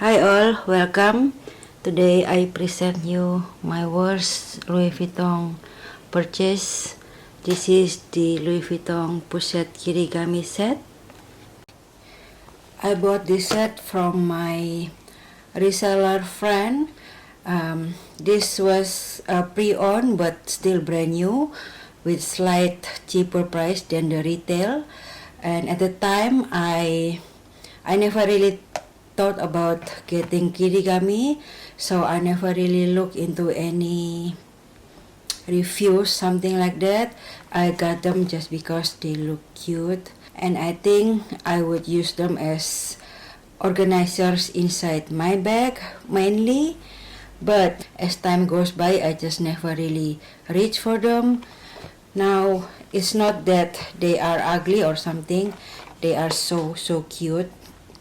Hi all, welcome. Today I present you my worst Louis Vuitton purchase. This is the Louis Vuitton Pochette Kirigami set. I bought this set from my reseller friend. This was pre-owned but still brand new with slight cheaper price than the retail. And at the time I never really thought about getting Kirigami, so I never really looked into any reviews, something like that. I got them just because they look cute, and I think I would use them as organizers inside my bag mainly. But as time goes by, I just never really reach for them. Now it's not that they are ugly or something, they are so cute.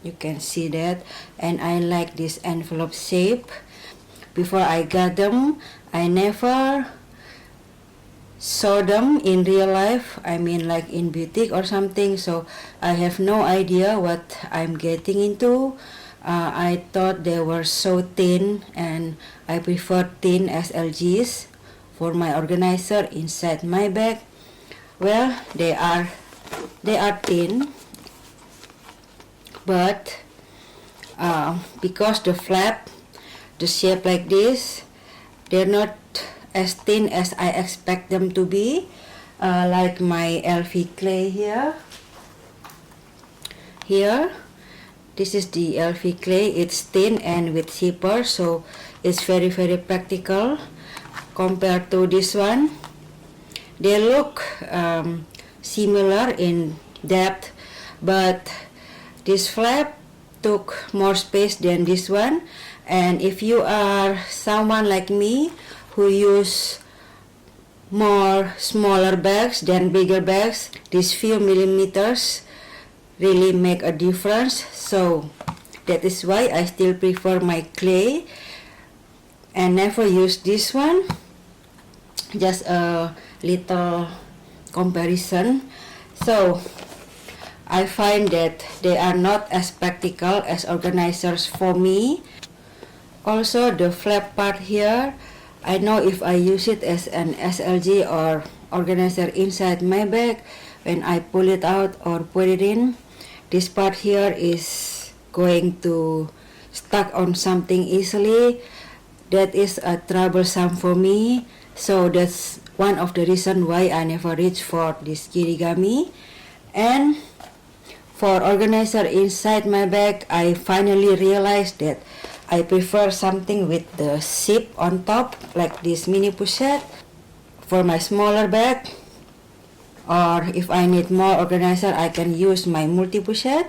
You can see that, and I like this envelope shape. Before I got them, I never saw them in real life, I mean like in boutique or something, so I have no idea what I'm getting into. I thought they were so thin, and I prefer thin SLGs for my organizer inside my bag. Well, they are thin, but because the flap, the shape like this, they're not as thin as I expect them to be, like my LV clay here. This is the LV clay. It's thin and with zipper, so it's very practical compared to this one. They look similar in depth, but this flap took more space than this one. And if you are someone like me who use more smaller bags than bigger bags, these few millimeters really make a difference. So that is why I still prefer my clay and never use this one. Just a little comparison. So I find that they are not as practical as organizers for me. Also, the flap part here, I know if I use it as an SLG or organizer inside my bag, when I pull it out or put it in, this part here is going to stuck on something easily. That is troublesome for me. So that's one of the reasons why I never reach for this Kirigami. And for organizer inside my bag, I finally realized that I prefer something with the zip on top, like this mini pochette for my smaller bag. Or if I need more organizer, I can use my multi pochette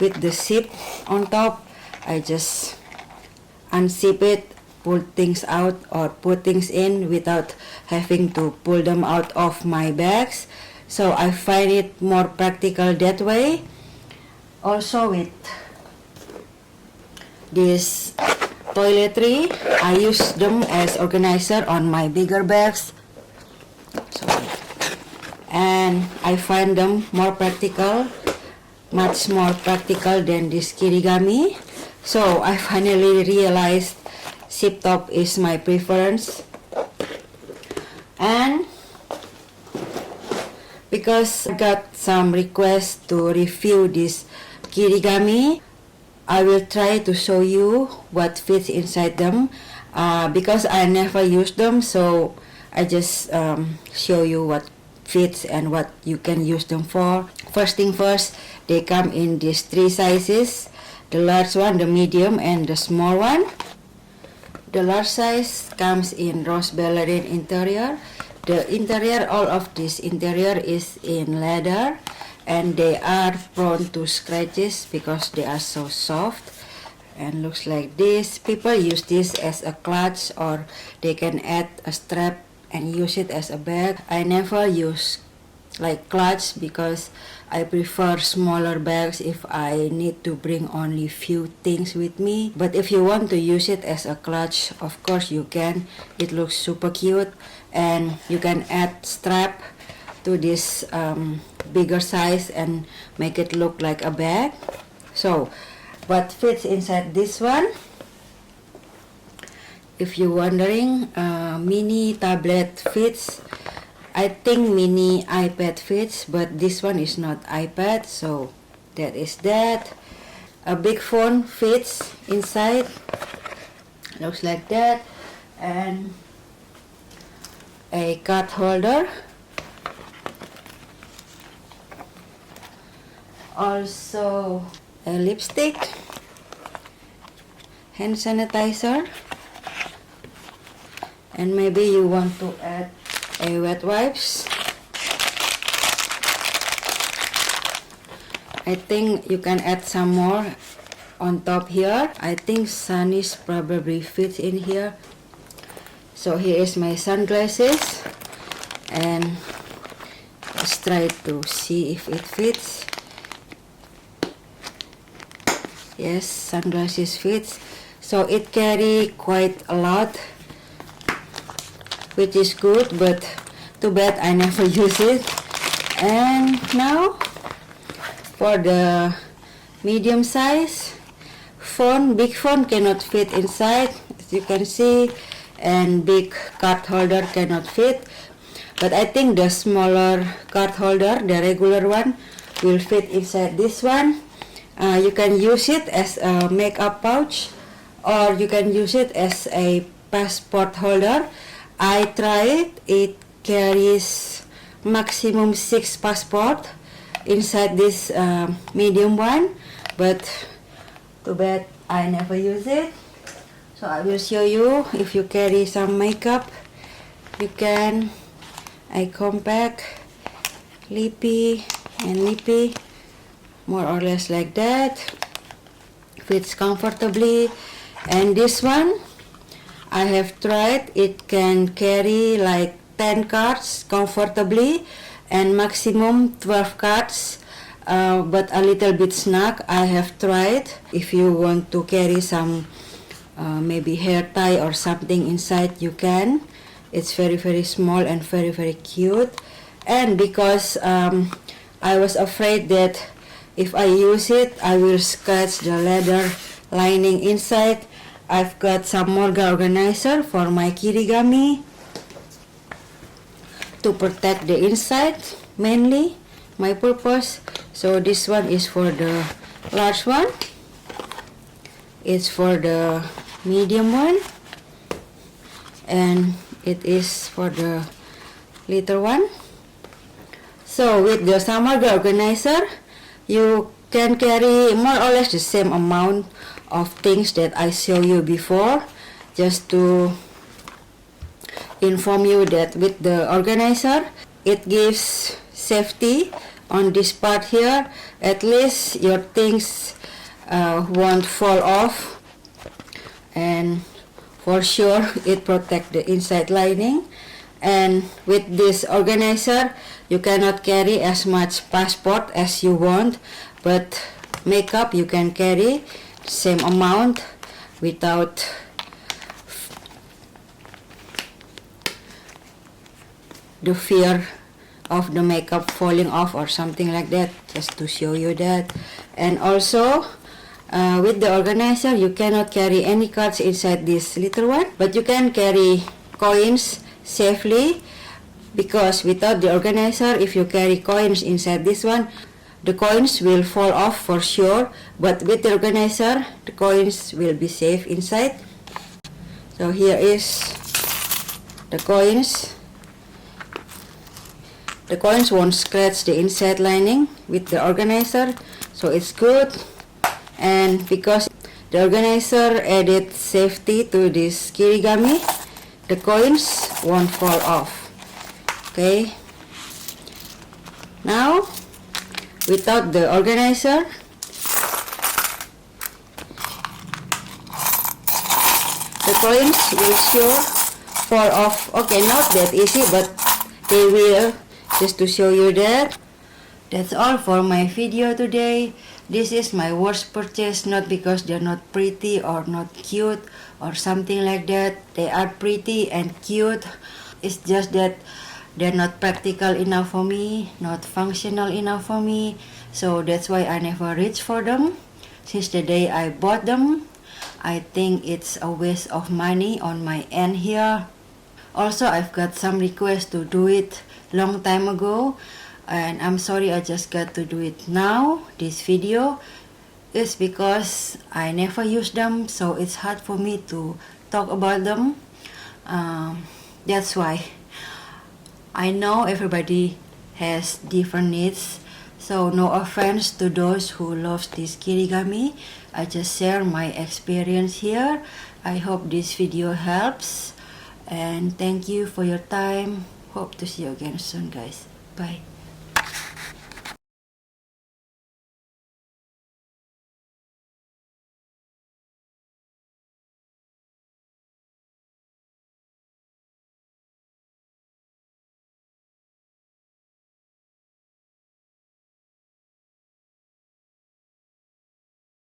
with the zip on top. I just unzip it, pull things out or put things in without having to pull them out of my bags. So I find it more practical that way. Also with this toiletry, I use them as organizer on my bigger bags. And I find them more practical, much more practical than this Kirigami. So I finally realized zip top is my preference. And because I got some requests to review this Kirigami, I will try to show you what fits inside them. Because I never use them, so I just show you what fits and what you can use them for. First thing first, they come in these three sizes: the large one, the medium, and the small one. The large size comes in rose ballerine interior. The interior, all of this interior is in leather, and they are prone to scratches because they are so soft. And looks like this. People use this as a clutch, or they can add a strap and use it as a bag. I never use like clutch because I prefer smaller bags if I need to bring only few things with me. But if you want to use it as a clutch, of course you can. It looks super cute, and you can add strap to this bigger size and make it look like a bag. So what fits inside this one. If you're wondering, mini tablet fits. I think mini iPad fits, but this one is not iPad, so that is that. A big phone fits inside, looks like that, and a card holder. Also a lipstick, hand sanitizer, and maybe you want to add a wet wipes. I think you can add some more on top here. I think sunnies probably fits in here. So here is my sunglasses, and let's try to see if it fits. Yes, sunglasses fits. So it carry quite a lot, which is good, but too bad I never use it. And now for the medium size phone, big phone cannot fit inside, as you can see, and big card holder cannot fit. But I think the smaller card holder, the regular one, will fit inside this one. You can use it as a makeup pouch, or you can use it as a passport holder. I tried it carries maximum 6 passport inside this medium one, but too bad I never use it. So I will show you. If you carry some makeup, you can a compact, lippy, and lippy, more or less like that. Fits comfortably. And this one I have tried, it can carry like 10 cards comfortably and maximum 12 cards, but a little bit snug. I have tried. If you want to carry some maybe hair tie or something inside, you can. It's very small and very cute. And because I was afraid that if I use it, I will scratch the leather lining inside, I've got some Monogram organizer for my Kirigami to protect the inside, mainly my purpose. So this one is for the large one, it's for the medium one, and it is for the little one. So with the Monogram organizer, you can carry more or less the same amount of things that I showed you before. Just to inform you that with the organizer, it gives safety on this part here. At least your things won't fall off, and for sure it protects the inside lining. And with this organizer, you cannot carry as much passport as you want, but makeup you can carry same amount without the fear of the makeup falling off or something like that, just to show you that. And also with the organizer, you cannot carry any cards inside this little one, but you can carry coins safely, because without the organizer, if you carry coins inside this one, the coins will fall off for sure, but with the organizer, the coins will be safe inside. So here is the coins. The coins won't scratch the inside lining with the organizer, so it's good. And because the organizer added safety to this Kirigami, the coins won't fall off. Okay. Now, without the organizer, the coins will sure fall off. Okay, not that easy, but they will, just to show you that. That's all for my video today. This is my worst purchase, not because they're not pretty or not cute or something like that. They are pretty and cute. It's just that they're not practical enough for me, not functional enough for me. So that's why I never reach for them. since the day I bought them. I think it's a waste of money on my end here. Also, I've got some requests to do it long time ago, and I'm sorry I just got to do it now. This video is because I never use them, so it's hard for me to talk about them. That's why. I know everybody has different needs, so no offense to those who love this kirigami. I just share my experience here. I hope this video helps, and thank you for your time. Hope to see you again soon, guys. Bye.